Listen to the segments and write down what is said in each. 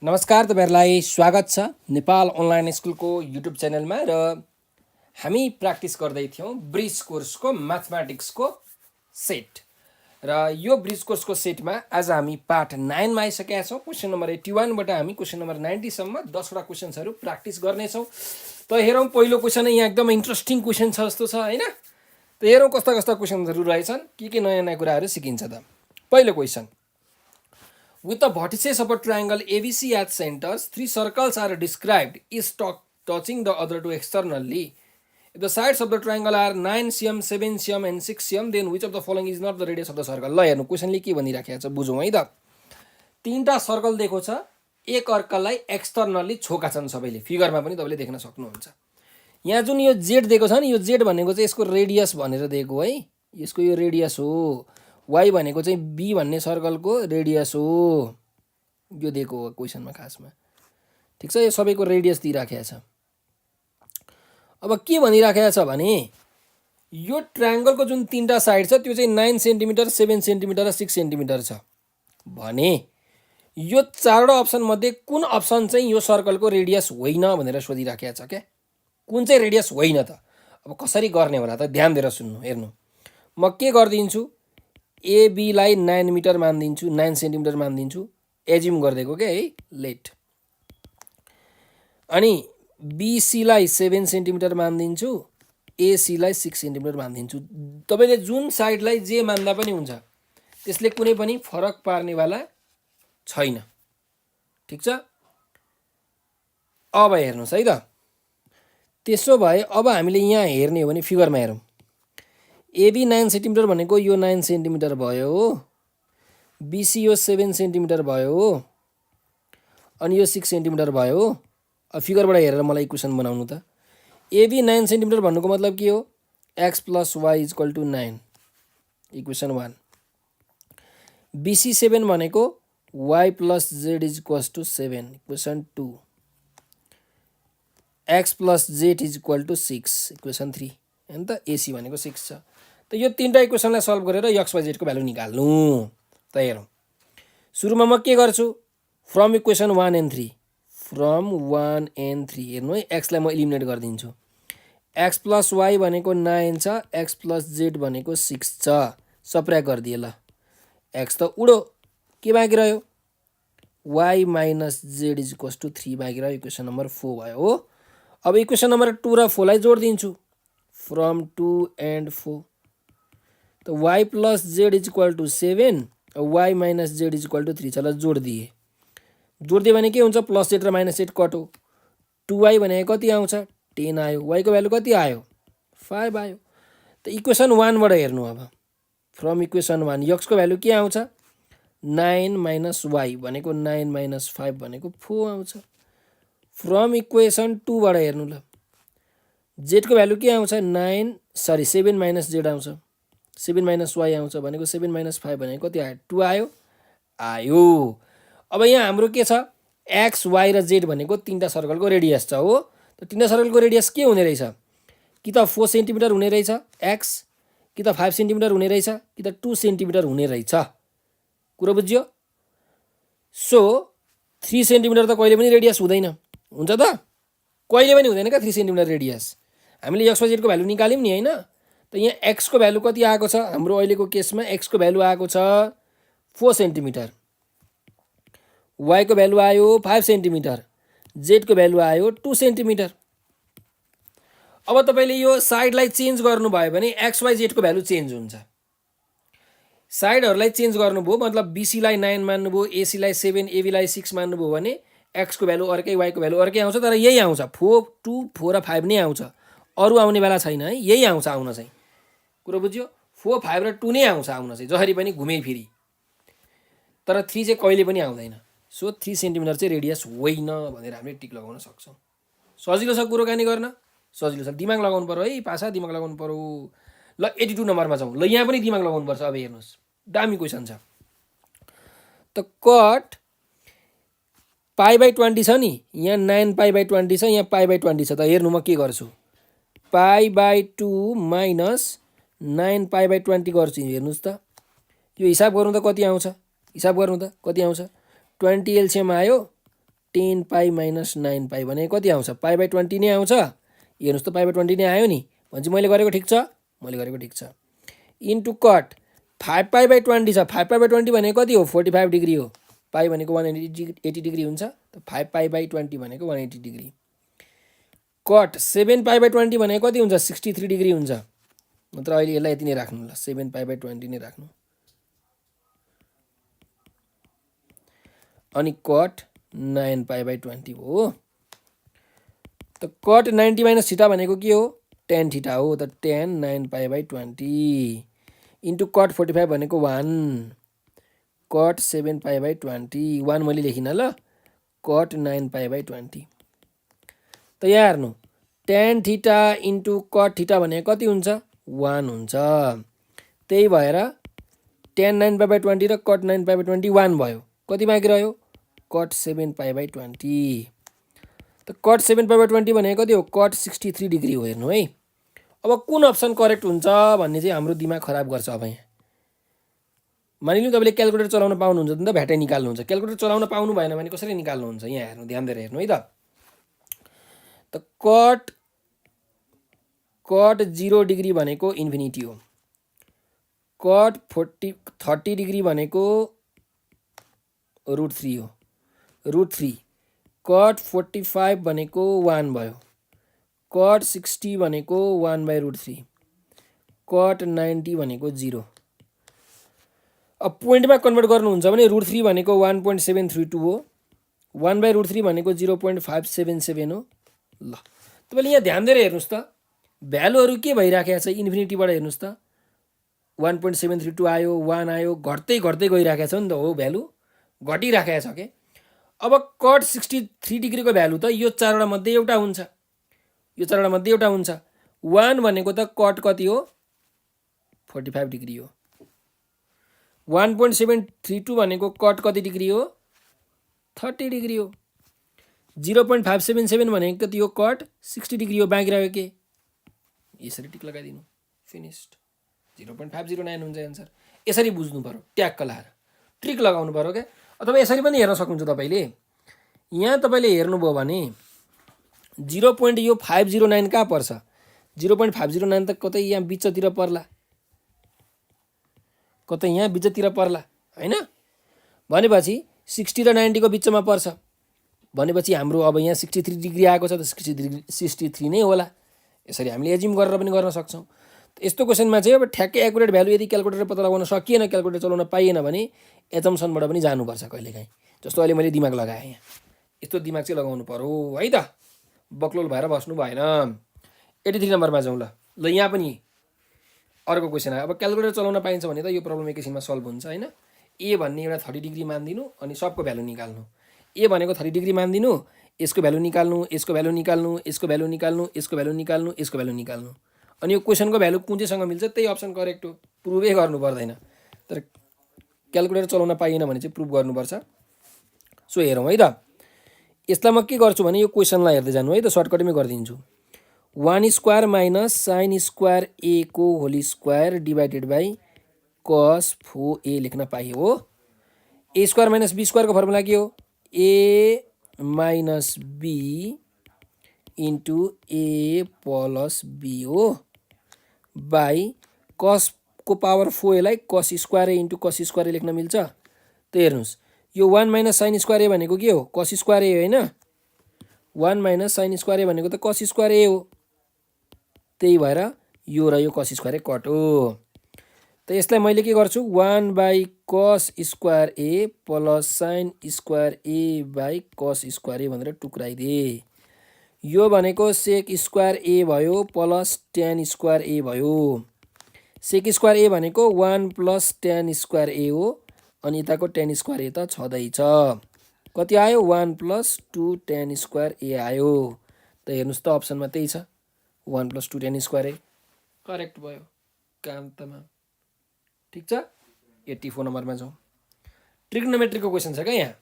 नमस्कार, तपाईँहरूलाई स्वागत छ नेपाल अनलाइन स्कुलको युट्युब च्यानलमा। र हामी प्र्याक्टिस गर्दै थियौँ ब्रिज कोर्सको म्याथमेटिक्सको सेट। र यो ब्रिज कोर्सको सेटमा आज हामी पार्ट 9 मा आइसकेका छौँ। क्वेसन नम्बर 81 बाट हामी क्वेसन नम्बर 90 सम्म 10 वटा क्वेसन्सहरू प्र्याक्टिस गर्नेछौँ। त हेरौँ, पहिलो क्वेसन यहाँ एकदम इन्ट्रेस्टिङ क्वेसन छ जस्तो छ हैन। त हेरौँ कस्ता कस्ता क्वेसन्सहरू रहेछन्, के नयाँ नयाँ कुराहरू सिकिन्छ त। पहिलो question, with the vertices of a triangle ABC at centers, three circles are described, each touching the other two externally. If the sides of the triangle are 9 cm, 7 cm and 6 cm, then which of the following is not the radius of the circle? ल हेर्नु, क्वेसनले के भनिराखेको छ बुझौँ है त। तीनटा circle दिएको छ, एक अर्कालाई एक्सटर्नली छोका छन् सबैले, फिगरमा पनि तपाईँले देख्न सक्नुहुन्छ। यहाँ जुन यो जेड दिएको छ नि, यो जेड भनेको चाहिँ यसको रेडियस भनेर दिएको है, यसको यो रेडियस हो। वाई भनेको चाहिँ बी भन्ने सर्कलको रेडियस हो, यो दिएको हो क्वेसनमा खासमा। ठिक छ, यो सबैको रेडियस दिइराखेको छ। अब के भनिराखेको छ भने यो ट्रायङ्गलको जुन तीनटा साइड छ त्यो चाहिँ 9 सेन्टिमिटर, 7 सेन्टिमिटर र 6 सेन्टिमिटर छ भने यो चारवटा अप्सन मध्ये कुन अप्सन चाहिँ यो सर्कलको रेडियस होइन भनेर सोधिराखेको छ क्या। कुन चाहिँ रेडियस होइन त? अब कसरी गर्ने होला त, ध्यान दिएर सुन्नु। हेर्नु, म के गरिदिन्छु, एबीलाई 9 मिटर मानिदिन्छु, 9 सेन्टिमिटर मानिदिन्छु, एज्युम गरिदिएको क्या है, लेट। अनि बीसीलाई 7 सेन्टिमिटर मानिदिन्छु, एसीलाई 6 सेन्टिमिटर मानिदिन्छु। तपाईँले जुन साइडलाई जे मान्दा पनि हुन्छ, त्यसले कुनै पनि फरक पार्नेवाला छैन। ठिक छ, अब हेर्नुहोस् है त। त्यसो भए अब हामीले यहाँ हेर्ने हो भने फिगरमा हेरौँ। एबी 9 सेन्टिमिटर भनेको यो 9 सेन्टिमिटर भयो हो, बीसी यो 7 सेन्टिमिटर भयो हो, अनि यो 6 सेन्टिमिटर भयो हो। अब फिगरबाट हेरेर मलाई इक्वेसन बनाउनु त। एबी 9 सेन्टिमिटर भन्नुको मतलब के हो, X plus Y equal to 9, equation 1। BC 7 भनेको Y plus Z equal to 7, equation 2। X plus Z equal to 6, equation 3 होइन त। एसी भनेको 6 छ। त यो तीनटा इक्वेसनलाई सल्भ गरेर एक्स वाई जेडको भ्यालु निकाल्नु। त हेरौँ, सुरुमा म के गर्छु, from equation 1 and 3, from 1 and 3 हेर्नु है, एक्सलाई म इलिमिनेट गरिदिन्छु। एक्स प्लस वाई भनेको 9 छ, एक्स प्लस जेड भनेको 6 छ, सब्ट्र्याक्ट गरिदिए ल। एक्स त उडो, के बाँकी रह्यो, Y minus Z equal to 3 बाँकी रह्यो, इक्वेसन नम्बर 4 भयो हो। अब इक्वेसन नम्बर 2 र 4 लाई जोडिदिन्छु, फ्रम 2 and 4। तो y plus Z equal to 7, Y minus Z equal to 3 छ। ल जोडिदिए, जोडिदियो भने के हुन्छ, प्लस जेड र माइनस जेड कटो। 2y भनेको कति आउँछ, 10 आयो। y को भ्यालु कति आयो, 5 आयो। त इक्वेसन 1 बाट हेर्नु, अब फ्रम इक्वेसन 1 x को भ्यालु के आउँछ, 9 माइनस वाई भनेको 9 माइनस 5 भनेको 4 आउँछ। फ्रम इक्वेसन 2 बाट हेर्नु ल, जेड को भ्यालु के आउँछ, 7 माइनस जेड आउँछ, 7 माइनस वाई आउँछ भनेको 7 माइनस 5 भनेको कति आयो, 2 आयो, आयो। अब यहाँ हाम्रो के छ, एक्स वाई र जेड भनेको तीनटा सर्कलको रेडियस छ हो। त तीनटा सर्कलको रेडियस के हुने रहेछ, कि त 4 सेन्टिमिटर हुने रहेछ एक्स, कि त 5 सेन्टिमिटर हुने रहेछ, कि त 2 सेन्टिमिटर हुने रहेछ। कुरो बुझ्यो। सो 3 सेन्टिमिटर त कहिले पनि रेडियस हुँदैन, हुन्छ त, कहिले पनि हुँदैन क्या 3 सेन्टिमिटर रेडियस। हामीले एक्स वाई जेडको भ्यालु निकाल्यौँ नि होइन। त यहाँ एक्स को भ्यालु कति आएको छ, हाम्रो अहिलेको केसमा एक्स को भ्यालु आएको छ 4 सेन्टिमिटर, वाई को भ्यालु आयो 5 सेन्टिमिटर, जेड को भ्यालु आयो 2 सेन्टिमिटर। अब तपाईँले यो साइडलाई चेन्ज गर्नुभयो भने एक्स वाई जेडको भ्यालु चेन्ज हुन्छ। साइडहरूलाई चेन्ज गर्नुभयो मतलब बीसीलाई 9 मान्नुभयो, एसीलाई 7, एबीलाई 6 मान्नुभयो भने एक्स को भ्यालु अर्कै, वाई को भ्यालु अर्कै आउँछ। तर यही आउँछ, 4, 2, 4 र 5 नै आउँछ, अरू आउने बेला छैन है, यही आउँछ आउन चाहिँ। कुरो बुझ्यो, 4, 5 र 2 नै आउँछ आउन चाहिँ, जसरी पनि घुमे फिरी। तर 3 चाहिँ कहिले पनि आउँदैन। सो 3 सेन्टिमिटर चाहिँ रेडियस होइन भनेर हामीले टिक लगाउन सक्छौँ। सजिलो छ कुरोकानी गर्न, सजिलो छ, दिमाग लगाउनु पर्यो है, पासा दिमाग लगाउनु पर्यो। ल 82 नम्बरमा जाउँ। ल यहाँ पनि दिमाग लगाउनुपर्छ। अब हेर्नुहोस्, दामी क्वेसन छ। त कट पाई/20 छ नि, यहाँ 9 पाई/20 छ, यहाँ पाई/20 छ। त हेर्नु म के गर्छु, पाई/2 माइनस 9 पाई/20 गर्छु। हेर्नुहोस् त, यो हिसाब गर्नु त कति आउँछ, हिसाब गर्नु त कति आउँछ, 20 एलसिएम आयो, 10 पाई माइनस 9 पाई भने कति आउँछ? पाई/20 नै आउँछ। हेर्नुहोस् त पाई/20 नै आयो नि, भनेपछि मैले गरेको ठिक छ, मैले गरेको ठिक छ। इन्टु कट 5 पाई/20 छ। 5 पाई/20 भनेको कति हो? 45 डिग्री हो। पाई भनेको 180 डिग्री हुन्छ, त 5 पाई/20 भनेको 180 डिग्री। कट 7 पाई/20 भनेको कति हुन्छ? 63 डिग्री हुन्छ। नत्र अहिले यसलाई यति नै राख्नु ल, 7 पाई/20 नै राख्नु। अनि कट 9 पाई/20 हो। त कट 90 माइनस थीटा भनेको के हो? tan थीटा हो। त tan 9 पाई/20 इन्टु कट 45 भनेको 1, कट 7 पाई/20 1 मैले लेखिनँ ल, कट 9 पाई/20। त यहाँ हेर्नु, tan theta into cut theta भनेको कति हुन्छ? 1 हुन्छ। त्यही भएर tan 9 पाई/20 र कट 9 पाई/20 1 भयो। कति बाँकी रह्यो? कट 7 पाई/20। त कट 7 पाई/20 भनेको कति हो? कट 63 डिग्री हो। हेर्नु है, अब कुन अप्सन करेक्ट हुन्छ भन्ने चाहिँ हाम्रो दिमाग खराब गर्छ। अब यहाँ मानिलिउँ तपाईँले क्यालकुलेटर चलाउन पाउनुहुन्छ नि त, भ्याटै निकाल्नुहुन्छ। क्यालकुलेटर चलाउन पाउनु भएन भने कसरी निकाल्नुहुन्छ? यहाँ हेर्नु, ध्यान दिएर हेर्नु है त। त कट 0 डिग्री भनेको इन्फिनिटी हो। कट 30 डिग्री भनेको √3 हो, √3। कट 45 भनेको 1 भयो। कट 60 भनेको 1/√3। कट 90 भनेको 0। अब पोइन्टमा कन्भर्ट गर्नुहुन्छ भने √3 भनेको 1.732 हो, 1/√3 भनेको 0.577 हो। ल तपाईँले यहाँ ध्यान दिएर हेर्नुहोस् त, भ्यालुहरू के भइराखेको छ? इन्फिनिटीबाट हेर्नुहोस् त, 1.732 आयो, 1 आयो, घट्दै घट्दै गइराखेको छ नि त हो, भ्यालु घटिराखेको छ के। अब कट 63 डिग्रीको भ्यालु त यो चारवटा मध्ये एउटा हुन्छ, यो चारवटा मध्ये एउटा हुन्छ। 1 भनेको त कट कति हो? 45 डिग्री हो। 1.732 भनेको कट कति डिग्री हो? 30 डिग्री हो। 0.577 भनेको कति हो? कट 60 डिग्री हो। बाँकी रह्यो के? यसरी टिक लगाइदिनु, फिनिस्ड। 0.509 हुन्छ एन्सर। यसरी बुझ्नु पर्यो, ट्याक्क लाएर ट्रिक लगाउनु पर्यो क्या। अथवा यसरी पनि हेर्न सक्नुहुन्छ तपाईँले। यहाँ तपाईँले हेर्नुभयो भने 0.509 कहाँ पर्छ? 0.509 त कतै यहाँ बिचतिर पर्ला, कतै यहाँ बिचतिर पर्ला हैन? भनेपछि 60 र 90 को बिचमा पर्छ। भनेपछि हाम्रो अब यहाँ 63 डिग्री आएको छ, त 63 नै होला। यसरी हामीले एज्युम गरेर पनि गर्न सक्छौँ। यस्तो क्वेसनमा चाहिँ अब ठ्याक्कै एकुरेट भ्यालु यदि क्यालकुलेटर पत्ता लगाउन सकिएन, क्यालकुलेटर चलाउन पाइएन भने एजम्सनबाट पनि जानुपर्छ कहिलेकाहीँ। जस्तो अहिले मैले दिमाग लगाएँ यहाँ, यस्तो दिमाग चाहिँ लगाउनु पर्यो है त, बक्लोल भएर बस्नु भएन। 83 नम्बरमा जाउँ ल। ल यहाँ पनि अर्को क्वेसन आयो। अब क्यालकुलेटर चलाउन पाइन्छ भने त यो प्रब्लम एकैछिनमा सल्भ हुन्छ हैन। ए भन्ने एउटा 30 डिग्री मानिदिनु अनि सबको भ्यालु निकाल्नु। ए भनेको 30 डिग्री मानिदिनु, यसको भ्यालु निकाल्नु, यसको भ्यालु निकाल्नु, यसको भ्यालु निकाल्नु, यसको भ्यालु निकाल्नु, यसको भ्यालु निकाल्नु। अनि यो क्वेसनको भ्यालु कुन चाहिँसँग मिल्छ त्यही अप्सन करेक्ट हो। प्रुभै गर्नु पर्दैन, तर क्यालकुलेटर चलाउन पाइएन भने चाहिँ प्रुभ गर्नुपर्छ। सो हेरौँ है त। यसलाई म के गर्छु भने यो क्वेसनलाई हेर्दै जानु है त, सर्टकटमै गरिदिन्छु। 1 स्क्वायर माइनस साइन स्क्वायर ए को whole square divided by cos 4a लेख्न पाइयो हो। ए स्क्वायर माइनस बी स्क्वायरको फर्मुला के हो? A minus B into A plus B हो, बाई कसको पावर 4a लाई कस स्क्वायर ए इन्टु कस स्क्वायर ए लेख्न मिल्छ। त हेर्नुहोस्, यो 1 माइनस साइन स्क्वायर ए भनेको के हो? कस स्क्वायर ए होइन। 1 माइनस साइन स्क्वायर ए भनेको त कस स्क्वायर ए हो। त्यही भएर यो र यो कस स्क्वायर ए कट हो। त यसलाई मैले के गर्छु? 1 बाई कस square A plus sine square A by कस स्क्वायर ए भनेर टुक्राइदिए। यो भनेको सेक स्क्वायर ए भयो प्लस ट्यान स्क्वायर ए भयो। सेक स्क्वायर ए भनेको 1 प्लस ट्यान स्क्वायर ए हो, अनि यताको ट्यान स्क्वायर ए त छँदैछ। कति आयो? 1 प्लस 2 ट्यान स्क्वायर ए आयो। त हेर्नुहोस् त अप्सनमा त्यही छ, 1 plus 2 tan square A correct भयो। काम तमाम ठिक छ। 84 नम्बरमा जाउँ। ट्रिग्नोमेट्रीको क्वेसन छ क्या यहाँ।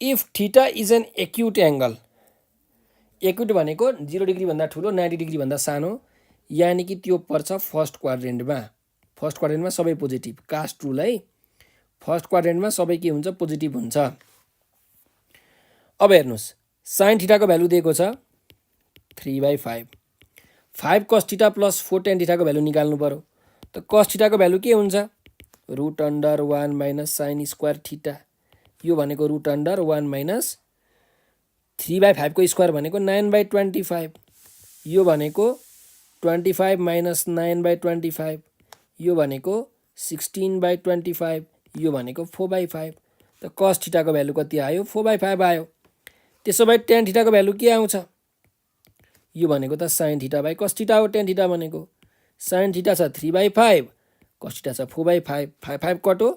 If theta is an acute angle, acute भनेको 0 डिग्री भन्दा ठुलो 90 डिग्री भन्दा सानो, यानि कि त्यो पर्छ फर्स्ट क्वाड्रेन्टमा। फर्स्ट क्वाड्रेन्टमा सबै पोजिटिभ। कास्ट रुल है, फर्स्ट क्वाड्रेन्टमा सबै के हुन्छ? पोजिटिभ हुन्छ। अब हेर्नुहोस् साइन थीटाको भ्यालु दिएको छ 3/5 5 cos थीटा प्लस 4 tan थीटाको भ्यालु निकाल्नु पर्यो त cos थीटाको भ्यालु के हुन्छ √1 माइनस साइन स्क्वायर थीटा यो भनेको √1 माइनस 3/5 को स्क्वायर भनेको 9/25 यो भनेको 25 माइनस 9/25 यो भनेको 16/25 यो भनेको 4/5 त cos थीटाको भ्यालु कति आयो 4/5 आयो त्यसो भए tan थीटाको भ्यालु के आउँछ यो भनेको त sin theta by cos theta हो tan थीटा भनेको sin थीटा छ 3/5 cos थीटा छ 4/5 5 कटो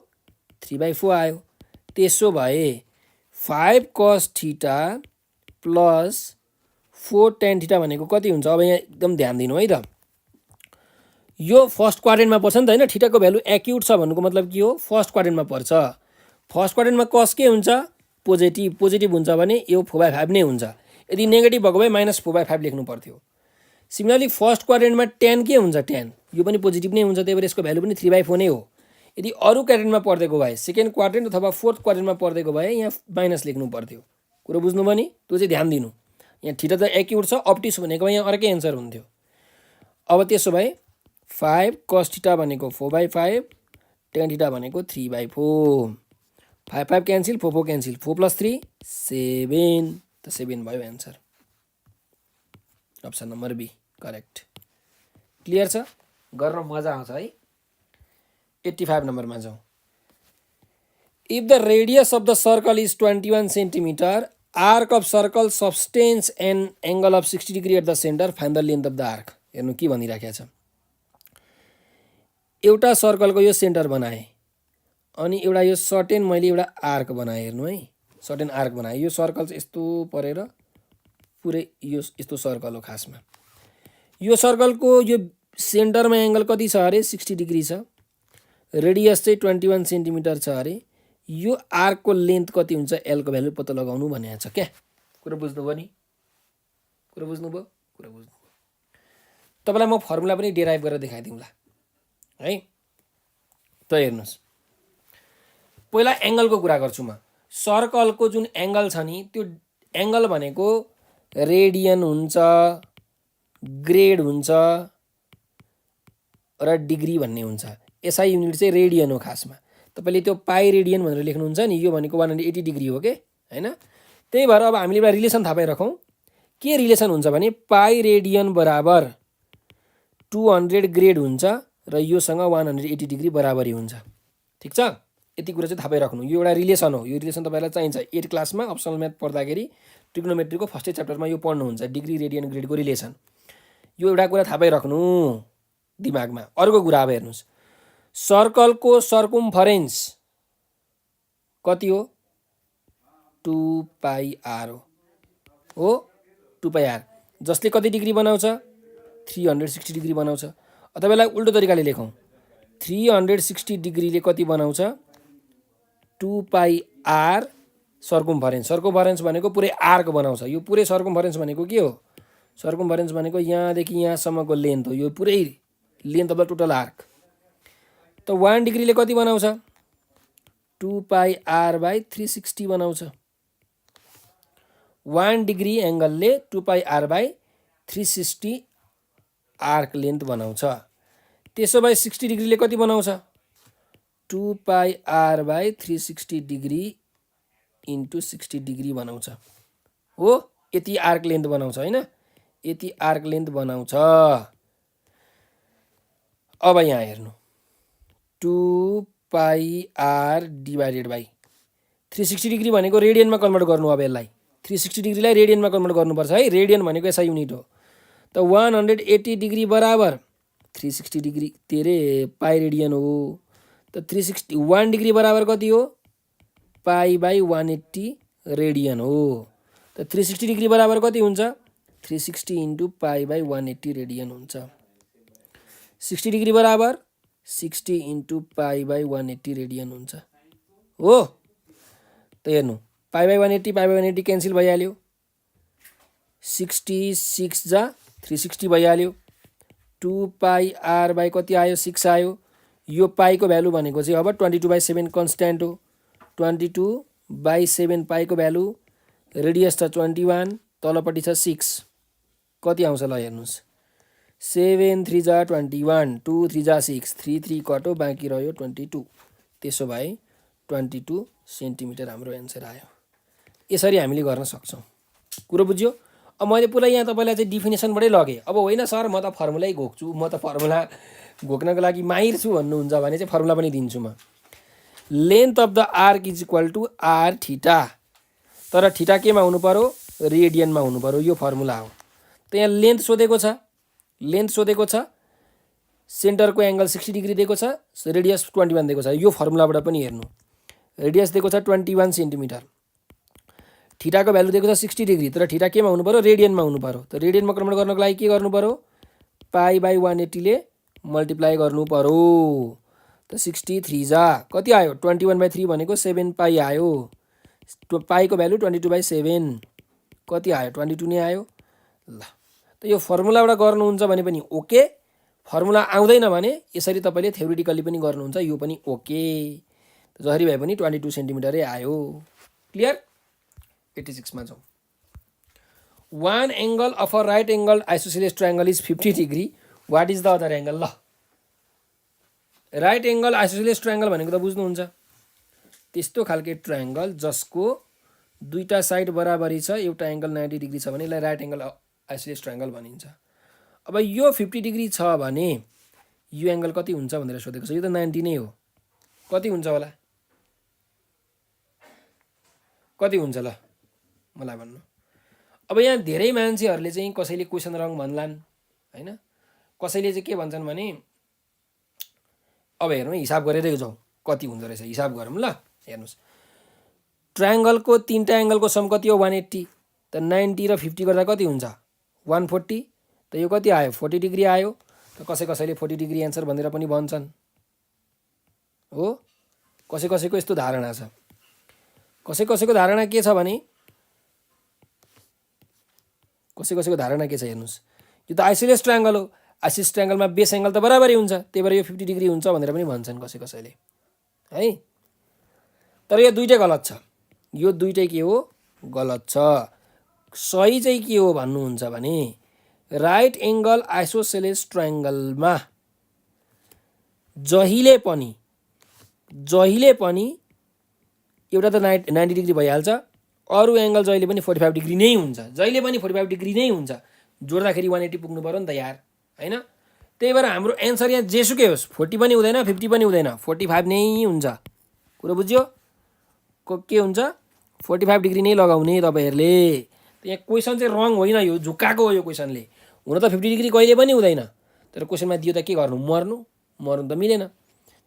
3/4 आयो त्यसो भए 5 cos theta plus 4 tan theta भनेको कति हुन्छ अब यहाँ एकदम ध्यान दिनु है त यो फर्स्ट क्वाड्रेन्टमा पर्छ नि त हैन थीटाको भ्यालु एक्युट छ भन्नुको मतलब के हो फर्स्ट क्वाड्रेन्टमा पर्छ फर्स्ट क्वाड्रेन्टमा cos के हुन्छ पोजिटिभ हुन्छ भने यो 4/5 नै हुन्छ यदि नेगेटिभ भएको भए -4/5 लेख्नु पर्थ्यो सिमिलरली फर्स्ट क्वाड्रेन्टमा tan के हुन्छ tan यो पनि पोजिटिभ नै हुन्छ त्यही भएर यसको भ्यालु पनि 3/4 नै हो यदि अरु क्वाड्रेन्टमा पर्देको भए सेकेन्ड क्वाड्रेन्ट अथवा फोर्थ क्वाड्रेन्टमा पर्देको भए यहाँ माइनस लेख्नु पर्थ्यो कुरा बुझ्नु भयो नि त्यो चाहिँ ध्यान दिनु यहाँ थीटा त एक्युट छ अप्टिस भनेको यहाँ अर्कै एन्सर हुन्थ्यो अब त्यसो भए 5 cos थीटा भनेको 4/5 tan थीटा भनेको 3/4 5 क्यान्सल 4 क्यान्सल 4 + 3 7 त 7 भयो answer option number B correct clear छ गर्न मजा आउँछ है 85 नम्बरमा जाउँ if the radius of the circle is 21 centimetre arc of circle subtends an angle of 60 degree at the centre find the length of the arc हेर्नु के भनिराखेको छ एउटा सर्कलको यो सेन्टर बनाए अनि एउटा यो सर्टेन मैले एउटा आर्क बनाए हेर्नु है सर्टेन आर्क बनाए यो सर्कल चाहिँ यस्तो परेर पुरै यो यस्तो सर्कल हो खासमा यो सर्कलको यो सेन्टरमा एंगल कति छ अरे 60 डिग्री छ रेडियस चाहिँ 21 सेन्टिमिटर छ अरे यो आर्कको लेन्थ कति हुन्छ एल को भ्यालु पत्ता लगाउनु भनेको छ क्या कुरा बुझ्नुभयो नि कुरा बुझ्नुभयो तपाईलाई म फर्मुला पनि डेराइभ गरेर देखाइदिउँला है त हेर्नुस् पहिला एंगलको कुरा गर्छु म सर्कलको जुन एंगल छ नि त्यो एंगल भनेको रेडियन हुन्छ ग्रेड हुन्छ र डिग्री भन्ने हुन्छ एसआई युनिट चाहिँ रेडियन हो खासमा तपाईले त्यो पाई रेडियन भनेर लेख्नुहुन्छ नि यो भनेको 180 डिग्री हो के हैन त्यही भएर अब हामीले एउटा रिलेसन थाहा पाइराखौं के रिलेसन हुन्छ भने पाई रेडियन बराबर 200 ग्रेड हुन्छ र योसँग 180 डिग्री बराबरी हुन्छ ठीक छ यति कुरा चाहिँ थाहा पाइराख्नु यो एउटा रिलेसन हो यो रिलेसन तपाईलाई चाहिन्छ 8 क्लासमा अप्सनल म्याथ पढ्दाखेरि ट्रिग्नोमेट्रीको फर्स्ट च्याप्टरमा यो पढ्नुहुन्छ डिग्री रेडियन ग्रेडको रिलेसन यो एउटा कुरा थाहा पाइराख्नु दिमागमा अर्को कुरा अब हेर्नुस् सर्कलको सर्कम्फरेन्स कति हो 2 पाई आर हो 2 पाई आर जसले कति डिग्री बनाउँछ 360 डिग्री बनाउँछ अथवा यसलाई उल्टो तरिकाले लेखौं 360 डिग्रीले कति बनाउँछ 2 पाई आर सर्कम्फरेन्स भनेको पुरै आर्क बनाउँछ यो पुरै सर्कम्फरेन्स भनेको के हो सर्कम्फरेन्स भनेको यहाँदेखि यहाँसम्मको लेन्थ हो यो पुरै length of the total arc त 1 डिग्रीले कति बनाउँछ 2 पाई आर बाइ 360 बनाउँछ 1 डिग्री एंगलले 2 pi R by 360 arc length बनाउँछ त्यसो भए 60 डिग्रीले कति बनाउँछ 2 pi R by 360 degree into 60 degree बनाउँछ हो यति आर्क लेन्थ बनाउँछ हैन यति आर्क लेन्थ बनाउँछ अब यहाँ हेर्नु 2 pi are divided by 360 degree भनेको रेडियनमा कन्भर्ट गर्नु अब यसलाई 360 डिग्रीलाई रेडियनमा कन्भर्ट गर्नुपर्छ है रेडियन भनेको एसआई युनिट हो त 180 डिग्री बराबर 360 डिग्री तेरे पाई रेडियन हो त 360 1 डिग्री बराबर कति हो पाई बाई 180 रेडियन हो त 360 डिग्री बराबर कति हुन्छ 360 इन्टु पाई बाई 180 रेडियन हुन्छ 60 डिग्री बराबर 60 इन्टु पाई बाई 180 रेडियन हुन्छ हो त हेर्नु पाई बाई 180 क्यान्सल भइहाल्यो 66 जा 360 भइहाल्यो 2 पाई आर बाई कति आयो 6 आयो यो पाई को भ्यालु भनेको चाहिँ अब 22/7 कन्स्ट्यान्ट हो 22/7 पाई को भ्यालु रेडियस छ 21, तलपट्टि छ 6, कति आउँछ ल हेर्नुहोस्। 7 3 जा 21, 2 3 जा 6, 3 3 कटो, बाँकी रह्यो 22। त्यसो भए 22 सेन्टिमिटर हाम्रो एन्सर आयो। यसरी हामीले गर्न सक्छौँ। कुरो बुझ्यो? अब मैले पुरा यहाँ तपाईँलाई चाहिँ डिफिनेसनबाटै लगेँ। अब होइन सर म त फर्मुलै घोक्छु, म त फर्मुला घोक्नको लागि माहिर छु भन्नुहुन्छ भने चाहिँ फर्मुला पनि दिन्छु म। Length of the arc is equal to R theta, तर थीटा केमा हुनु पर्यो? रेडियनमा हुनु पर्यो। यो फर्मुला हो। त यहाँ लेन्थ सोधेको छ, सेन्टरको एङ्गल 60 डिग्री दिएको छ, रेडियस 21 दिएको छ। यो फर्मुलाबाट पनि हेर्नु, रेडियस दिएको छ 21 सेन्टिमिटर, थीटाको भ्यालु दिएको छ 60 डिग्री, तर थीटा केमा हुनु पर्यो? रेडियनमा हुनु पर्यो। त रेडियनमा कन्भर्ट गर्नको लागि के गर्नु पर्यो? π/180 ले मल्टिप्लाई गर्नु पर्यो। त 63 जा कति आयो? 21/3 भनेको 7 पाई आयो। पाईको भ्यालु 22/7 कति आयो? 22 नै आयो। ल त यो फर्मुलाबाट गर्नुहुन्छ भने पनि ओके, फर्मुला आउँदैन भने यसरी तपाईँले थ्योरिटिकली पनि गर्नुहुन्छ, यो पनि ओके। जसरी भए पनि 22 सेन्टिमिटरै आयो। क्लियर? 86 मा जाउँ। One angle of a right angle isosceles triangle is 50 degree, what is the other angle? ल राइट एङ्गल आइसोसेलेस ट्रायङ्गल भनेको त बुझ्नुहुन्छ, त्यस्तो खालके ट्रायङ्गल जसको दुईटा साइड बराबरी छ, एउटा एङ्गल 90 डिग्री छ भने यसलाई राइट एङ्गल आइसोसेलेस ट्रायङ्गल भनिन्छ। अब यो 50 डिग्री छ भने यो एङ्गल कति हुन्छ भनेर सोधेको छ। यो त 90 नै हो, कति हुन्छ होला? कति हुन्छ ल मलाई भन्नु। अब यहाँ धेरै मान्छेहरूले चाहिँ कसैले क्वेसन रङ भन्लान् हैन, कसैले चाहिँ के भन्छन् भने अब हेर्नु हिसाब गरेरै जाउँ कति हुँदो रहेछ, हिसाब गरौँ ल। हेर्नुहोस्, ट्रायङ्गलको तीनटा एङ्गलको सम कति हो? 180। त 90 र 50 गर्दा कति हुन्छ? 140। त यो कति आयो? 40 डिग्री आयो। त कसैले 40 डिग्री एन्सर भनेर पनि भन्छन् हो। कसैको यस्तो धारणा छ। कसैको धारणा के छ भने, कसैको धारणा के छ हेर्नुहोस्, यो त आइसोसेलेस ट्रायङ्गल हो, आइसोसेलेस ट्रायङ्गलमा बेस एङ्गल त बराबरै हुन्छ, त्यही भएर यो 50 डिग्री हुन्छ भनेर पनि भन्छन् कसैले है। तर यो दुइटै गलत छ। यो दुइटै के हो? गलत छ। सही चाहिँ के हो भन्नुहुन्छ भने राइट एङ्गल आइसोसेलेस ट्रायङ्गलमा जहिले पनि एउटा त 90 डिग्री भइहाल्छ, अरू एङ्गल जहिले पनि 45 डिग्री नै हुन्छ, जहिले पनि 45 डिग्री नै हुन्छ। जोड्दाखेरि 180 पुग्नु पर्यो नि त यार, हैन? त्यही भएर हाम्रो एन्सर यहाँ जेसुकै होस्, 40 पनि हुँदैन, 50 पनि हुँदैन, 45 नै हुन्छ। कुरो बुझ्यो? के हुन्छ? 45 डिग्री नै लगाउने तपाईँहरूले। यहाँ क्वेसन चाहिँ रङ होइन, यो झुक्काको हो। यो क्वेसनले हुन त 50 डिग्री कहिले पनि हुँदैन, तर क्वेसनमा दियो त के गर्नु? मर्नु त मिलेन।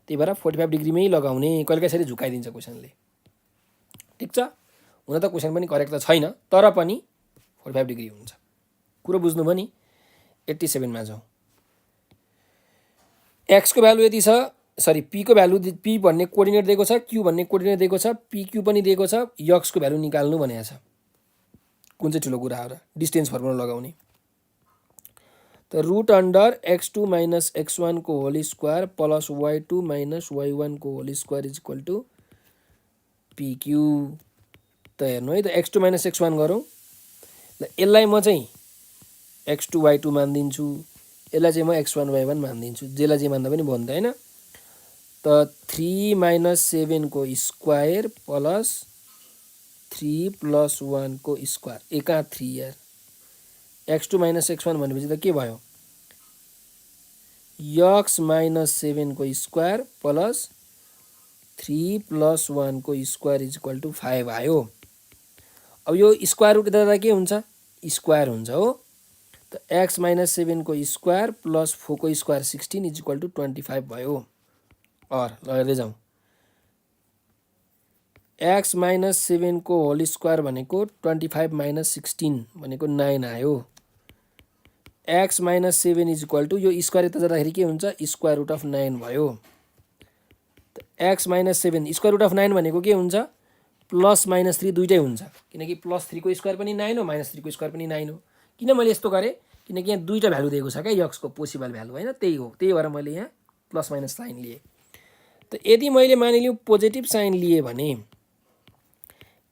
त्यही भएर 45 डिग्रीमै लगाउने। कहिले कसरी झुकाइदिन्छ क्वेसनले। ठिक छ? हुन त क्वेसन पनि करेक्ट त छैन, तर पनि 45 डिग्री हुन्छ। कुरो बुझ्नुभयो नि? 87 मा जाउँ। एक्सको भ्यालु यति छ, सरी पीको भ्यालु, पी भन्ने कोअर्डिनेट दिएको छ, क्यू भन्ने कोअर्डिनेट दिएको छ, पीक्यू पनि दिएको छ, यक्सको भ्यालु निकाल्नु भनेको छ। कुन चाहिँ ठुलो कुरा हो र? डिस्टेन्स फर्मुला लगाउने। त root under x2 minus x1 को whole square plus y2 minus y1 को whole square is equal to PQ. त हेर्नु है त, x2 माइनस x1 गरौँ। ल यसलाई म चाहिँ x2 y2 मानिदिन्छु, यसलाई चाहिँ म x1 y1 मानिदिन्छु, जेलाई जे मान्दा पनि भयो नि त हैन। त 3 माइनस 7 को स्क्वायर प्लस 3 प्लस 1 को स्क्वायर, एका 3 यार। x2 माइनस x1 भनेपछि त के भयो? x माइनस 7 को स्क्वायर प्लस 3 प्लस 1 को स्क्वायर इज इक्वल टु 5 आयो। अब यो स्क्वायर रुट दिँदा के हुन्छ? स्क्वायर हुन्छ हो। त x माइनस 7 को स्क्वायर प्लस 4 को स्क्वायर 16 इज इक्वल टु 25 भयो। और लगेरै जाउँ, x माइनस 7 को होल स्क्वायर भनेको 25 माइनस 16 भनेको 9 आयो। x minus 7 is equal to, यो स्क्वायर यता जाँदाखेरि के हुन्छ? स्क्वायर रुट अफ 9 भयो। x minus 7 square root of 9 भनेको के हुन्छ? प्लस माइनस 3 दुइटै हुन्छ, किनकि प्लस 3 को स्क्वायर पनि 9 हो, माइनस 3 को स्क्वायर पनि 9 हो। किन मैले यस्तो गरेँ? किनकि यहाँ दुईटा भ्यालु दिएको छ क्या यक्सको, पोसिबल भ्यालु होइन, त्यही हो। त्यही भएर मैले यहाँ प्लस माइनस साइन लिएँ। त यदि मैले मानिलिउँ पोजिटिभ साइन लिएँ भने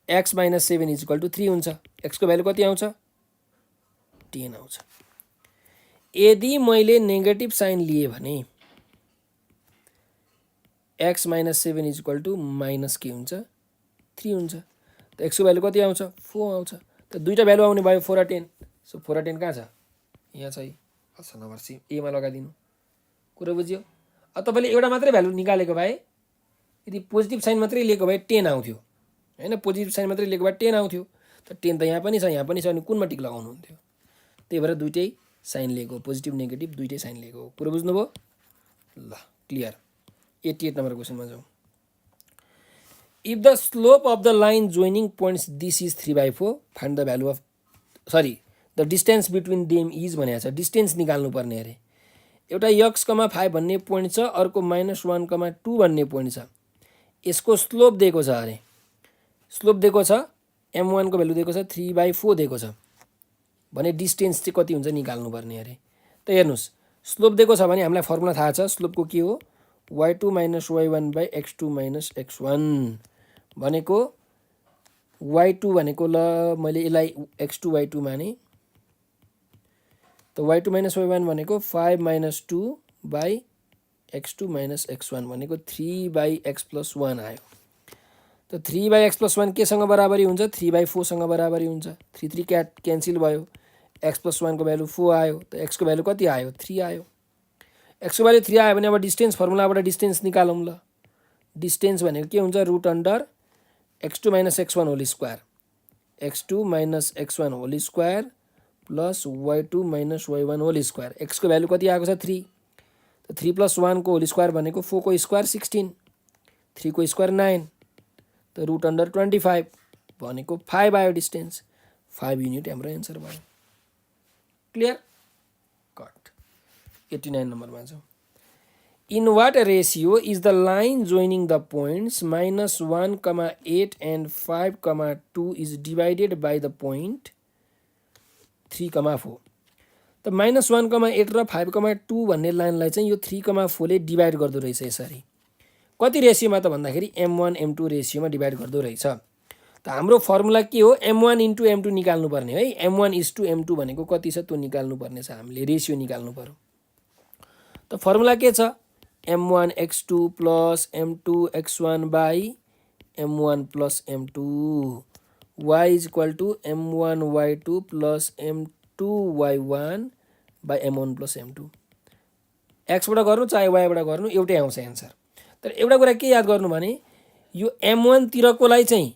x minus 7 is equal to 3 हुन्छ। एक्सको भ्यालु कति आउँछ 10 आउँछ। यदि मैले नेगेटिभ साइन लिए भने x minus 7 is equal to minus के हुन्छ 3 हुन्छ। त एक्सको भ्यालु कति आउँछ 4 आउँछ। त दुईटा भ्यालु आउने भयो 4 र 10। सो 4 र 10 कहाँ छ यहाँ छ। अप्सन नम्बर सी एमा लगाइदिनु। कुरा बुझ्यो। अब तपाईँले एउटा मात्रै भ्यालु निकालेको भए यदि पोजिटिभ साइन मात्रै लिएको भए 10 आउँथ्यो हैन। पोजिटिभ साइन मात्रै लिएको भए 10 आउँथ्यो। त 10 त यहाँ पनि छ यहाँ पनि छ अनि कुनमा टिक लगाउनु हुन्थ्यो। त्यही भएर दुईटै साइन लिएको पोजिटिभ नेगेटिभ दुईटै साइन लिएको। कुरा बुझ्नुभयो ल क्लियर। 88 नम्बर क्वेसनमा जाउँ। If the slope of the line joining points this is 3/4 find the value of the distance between them is भनेको छ। डिस्टेन्स निकाल्नु पर्ने अरे। एउटा x,5 भन्ने पोइन्ट छ अर्को -1,2 भन्ने पोइन्ट छ। यसको स्लोप दिएको छ अरे। स्लोप दिएको छ m1 को भ्यालु दिएको छ 3/4 दिएको छ भने डिस्टेन्स चाहिँ कति हुन्छ निकाल्नु पर्ने अरे। त हेर्नुस् स्लोप दिएको छ भने हामीलाई फर्मुला थाहा छ। स्लोपको के हो y2 - y1 / x2 - x1 भनेको y2 भनेको ल मैले यसलाई x2 y2 माने त y2 - y1 भनेको 5 - 2 / x2 - x1 भनेको 3/x + 1 आयो। त 3/x + 1 केसँग बराबरी हुन्छ 3/4 सँग बराबरी हुन्छ। 3 3 क्यान्सल भयो। x + 1 को भ्यालु 4 आयो। त x को भ्यालु कति आयो 3 आयो। x को भ्यालु 3 आयो भने अब डिस्टेन्स फर्मुलाबाट डिस्टेन्स निकालौँ ल। डिस्टेन्स भनेको के हुन्छ √अंडर x2 - x1 whole square x2 - x1 whole square plus y2 - y1 whole square. x को भ्यालु कति आएको छ 3। त 3 + 1 को होल स्क्वायर भनेको 4 को स्क्वायर 16 3 को स्क्वायर 9 त √अंडर 25 भनेको 5 आयो डिस्टेन्स। 5 युनिट हाम्रो एन्सर भयो। Clear cut. 89 नम्बरमा जाउँ। In what ratio is the line joining the points -1, 8 and 5, 2 is divided by the point 3, 4? त -1, 8 र 5, 2 भन्ने लाइनलाई चाहिँ यो 3, 4 ले डिभाइड गर्दो रहेछ यसरी। कति रेसियोमा त भन्दाखेरि m1 m2 रेसियोमा डिभाइड गर्दो रहेछ। त हाम्रो फर्मुला के हो m1 * m2 निकाल्नु पर्ने है। m1 = m2 भनेको कति छ त्यो निकाल्नु पर्ने छ। हामीले रेसियो निकाल्नु पर्यो। त फर्मुला के छ m1 x2 + m2 x1 / m1 + m2 y = m1 y2 + m2 y1 / m1 + m2। एक्सबाट गर्नु चाहे वाइबाट गर्नु एउटै आउँछ एन्सर। तर एउटा कुरा के याद गर्नु भने यो m1 तिरकोलाई चाहिँ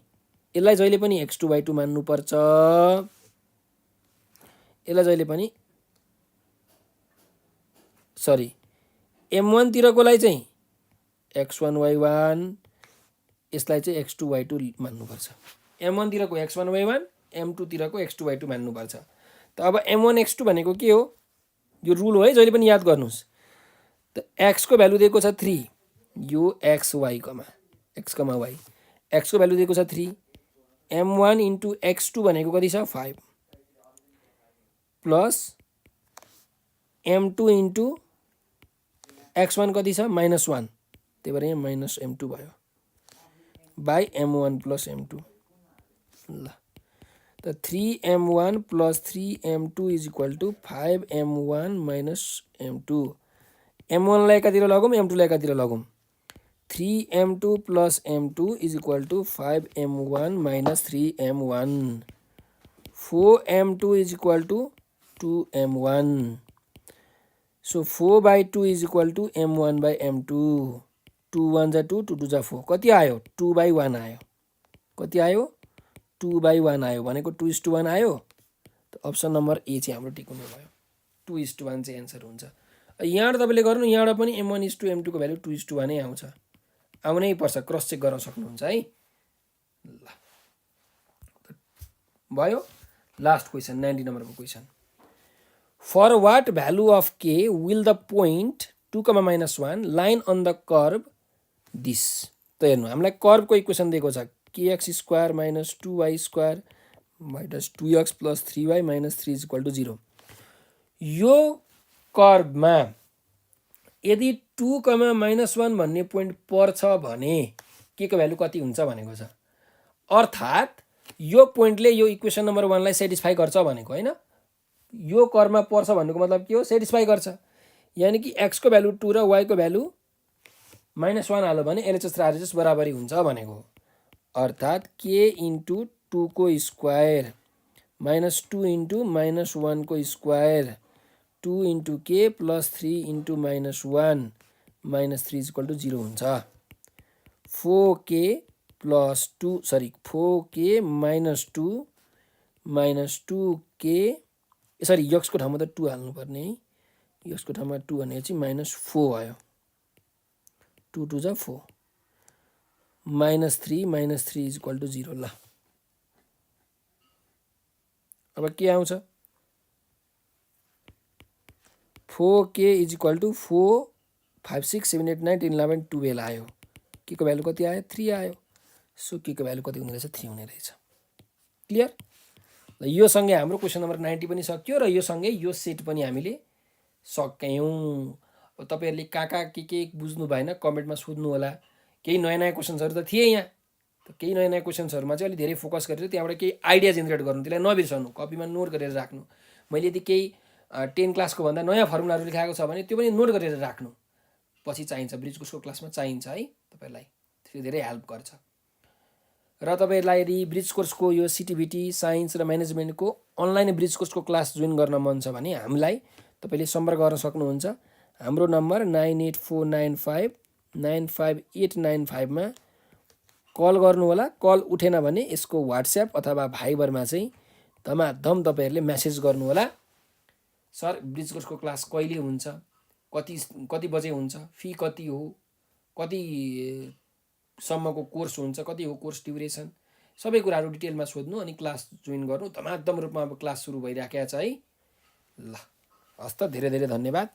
यसलाई जहिले पनि x2 y2 मान्नुपर्छ। यसलाई जहिले पनि सरी m1 तिरकोलाई चाहिँ x1 y1 यसलाई चाहिँ x2 y2 मान्नुपर्छ। m1 तिरको x1 y1 m2 तिरको x2 y2 मान्नुपर्छ। त अब m1 x2 भनेको के हो यो रुल हो है जहिले पनि याद गर्नुस्। त x को भ्यालु दिएको छ 3 यो x y, x, y x को भ्यालु दिएको छ 3 m1 * x2 भनेको कति छ 5 प्लस m2 * x1 कति छ -1 त्यही भएर यहाँ -m2 भयो बाई m1 + m2 ल। त 3m1 + 3m2 = 5m1 - m2। m1 लाई एकातिर लगौँ m2 लाई एकातिर लगौँ। 3m2 + m2 = 5m1 - 3m1। 4m2 = 2m1। So 4/2 = m1 / m2। 2 1 जा 2 2 2 जा 4 कति आयो 2/1 आयो। कति आयो 2/1 आयो भनेको 2:1 आयो। त अप्सन नम्बर ए चाहिँ हाम्रो टिक हुने भयो। 2:1 चाहिँ एन्सर हुन्छ। यहाँबाट तपाईँले गर्नु यहाँबाट पनि m1 * m2 को भ्यालु 2:1 नै आउँछ। आउनै पर्छ क्रस चेक गर्न सक्नुहुन्छ है ल। भयो लास्ट क्वेसन 90 नम्बरको question. For what value of k will the point 2, -1 line on the curve this? त हेर्नु हामीलाई कर्भको इक्वेसन दिएको छ kx² - 2y² - 2x + 3y - 3 = 0। यो कर्भमा यदि 2, -1 भन्ने पोइन्ट पर्छ भने के को भ्यालु कति हुन्छ भनेको छ। अर्थात् यो पोइन्टले यो इक्वेसन नम्बर 1 लाई सेटिस्फाई गर्छ भनेको होइन, यो कर्ममा पर्छ भन्नुको मतलब के हो, सेटिस्फाई गर्छ। यानि कि x को भ्यालु 2 र y को भ्यालु -1 हाल्यो भने LHS र RHS बराबरी हुन्छ भनेको। अर्थात् k इन्टु 2 को स्क्वायर -2 इन्टु -1 को square 2 into k plus 3 into -1 -3 equal to 0 हुन्छ। 4k plus 2 sorry 4k -2 2k sorry x को ठाउँमा त 2 हाल्नुपर्ने है, x को ठाउँमा 2 भनेपछि -4 आयो, 2 2 जा 4 -3 इक्वल टु 0। ल अब के आउँछ, 4k इक्वल टु 4 5 6 7 8 9 10 11 12 आयो, के को भ्यालु कति आयो, 3 आयो। सो के को भ्यालु कति हुने रहेछ, 3 हुने रहेछ। क्लियर। ल यो सँगै हाम्रो क्वेसन नम्बर 90 पनि सक्यो र यो सँगै यो सेट पनि हामीले सक्यौँ। अब तपाईहरुले कहाँ के बुझ्नु भएन कमेन्टमा सोध्नु होला। केही नयाँ नयाँ क्वेसन्सहरु त थिए यहाँ, त केही नयाँ नयाँ क्वेसन्सहरुमा चाहिँ अलि धेरै फोकस गरेर त्यहाँबाट केही आइडिया जेनेरेट गर्नु, त्यसलाई नबिर्सनु, कपीमा नोट गरेर राख्नु। मैले यदि केही 10 क्लासको भन्दा नयाँ फर्मुलाहरु लेखाएको छ भने त्यो पनि नोट गरेर राख्नु, पछि चाहिन्छ ब्रिज कोर्सको क्लासमा चाहिन्छ है तपाईलाई, त्यसले धेरै हेल्प गर्छ। र तपाईहरुलाई यदि ब्रिज कोर्सको यो सिटिभिटी साइन्स र म्यानेजमेन्टको अनलाइन ब्रिज कोर्सको क्लास जोइन गर्न मन छ भने हामीलाई तपाईले सम्पर्क गर्न सक्नुहुन्छ। हाम्रो नम्बर 9849595895 मा कल गर्नु होला। कल उठेन भने यसको व्हाट्सएप अथवा भाइबरमा चाहिँ धमाधम तपाईहरुले मेसेज गर्नु होला, सर ब्रिज कोर्सको क्लास कहिले हुन्छ, कति बजे हुन्छ, फी कति हो, कति सम्मको कोर्स हुन्छ, कति हो कोर्स ड्युरेसन, सबै कुराहरु डिटेलमा सोध्नु अनि क्लास जोइन गर्नु। धमाधम रूपमा अब क्लास सुरु भइराखेको छ है। ल हस्त धेरै धेरै धन्यवाद।